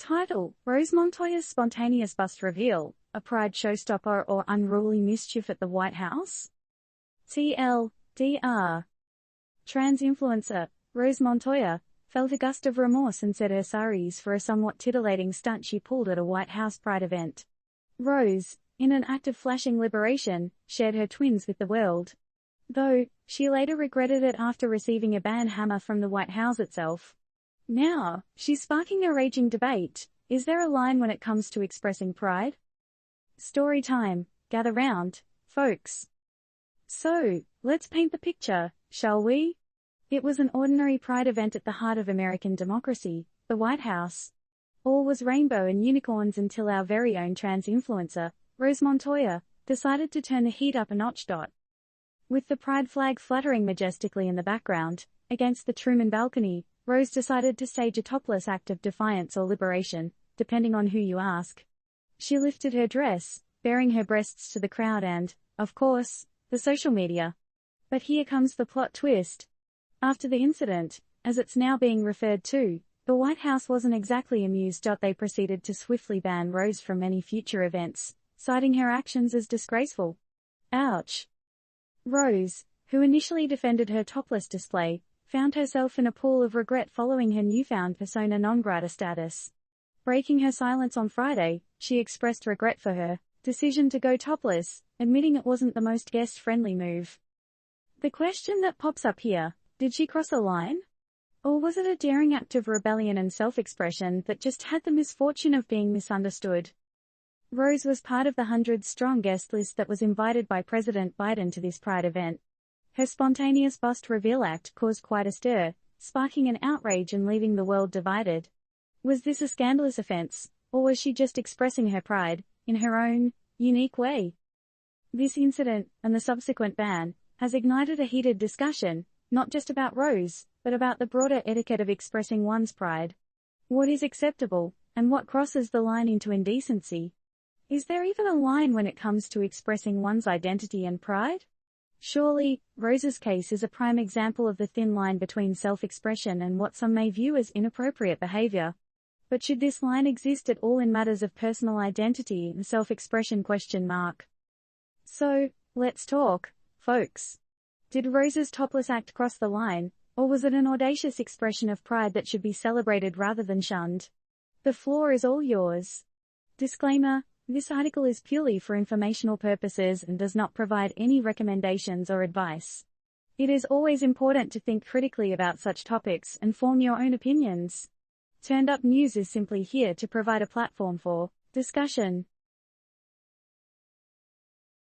Title: Rose Montoya's spontaneous bust reveal, a pride showstopper or unruly mischief at the White House? TLDR. Trans influencer, Rose Montoya, felt a gust of remorse and said her saris for a somewhat titillating stunt she pulled at a White House pride event. Rose, in an act of flashing liberation, shared her twins with the world. Though, she later regretted it after receiving a ban hammer from the White House itself. Now, she's sparking a raging debate. Is there a line when it comes to expressing pride? Story time. Gather round, folks. So, let's paint the picture, shall we? It was an ordinary pride event at the heart of American democracy, the White House. All was rainbow and unicorns until our very own trans influencer, Rose Montoya, decided to turn the heat up a notch. With the pride flag fluttering majestically in the background, against the Truman balcony, Rose decided to stage a topless act of defiance or liberation, depending on who you ask. She lifted her dress, baring her breasts to the crowd and, of course, the social media. But here comes the plot twist. After the incident, as it's now being referred to, the White House wasn't exactly amused. They proceeded to swiftly ban Rose from any future events, citing her actions as disgraceful. Ouch. Rose, who initially defended her topless display, found herself in a pool of regret following her newfound persona non grata status. Breaking her silence on Friday, she expressed regret for her decision to go topless, admitting it wasn't the most guest-friendly move. The question that pops up here: did she cross a line? Or was it a daring act of rebellion and self-expression that just had the misfortune of being misunderstood? Rose was part of the 100-strong guest list that was invited by President Biden to this pride event. Her spontaneous bust reveal act caused quite a stir, sparking an outrage and leaving the world divided. Was this a scandalous offense, or was she just expressing her pride, in her own, unique way? This incident, and the subsequent ban, has ignited a heated discussion, not just about Rose, but about the broader etiquette of expressing one's pride. What is acceptable, and what crosses the line into indecency? Is there even a line when it comes to expressing one's identity and pride? Surely, Rose's case is a prime example of the thin line between self-expression and what some may view as inappropriate behavior. But should this line exist at all in matters of personal identity and self-expression? So, let's talk, folks. Did Rose's topless act cross the line, or was it an audacious expression of pride that should be celebrated rather than shunned? The floor is all yours. Disclaimer: this article is purely for informational purposes and does not provide any recommendations or advice. It is always important to think critically about such topics and form your own opinions. Turned Up News is simply here to provide a platform for discussion.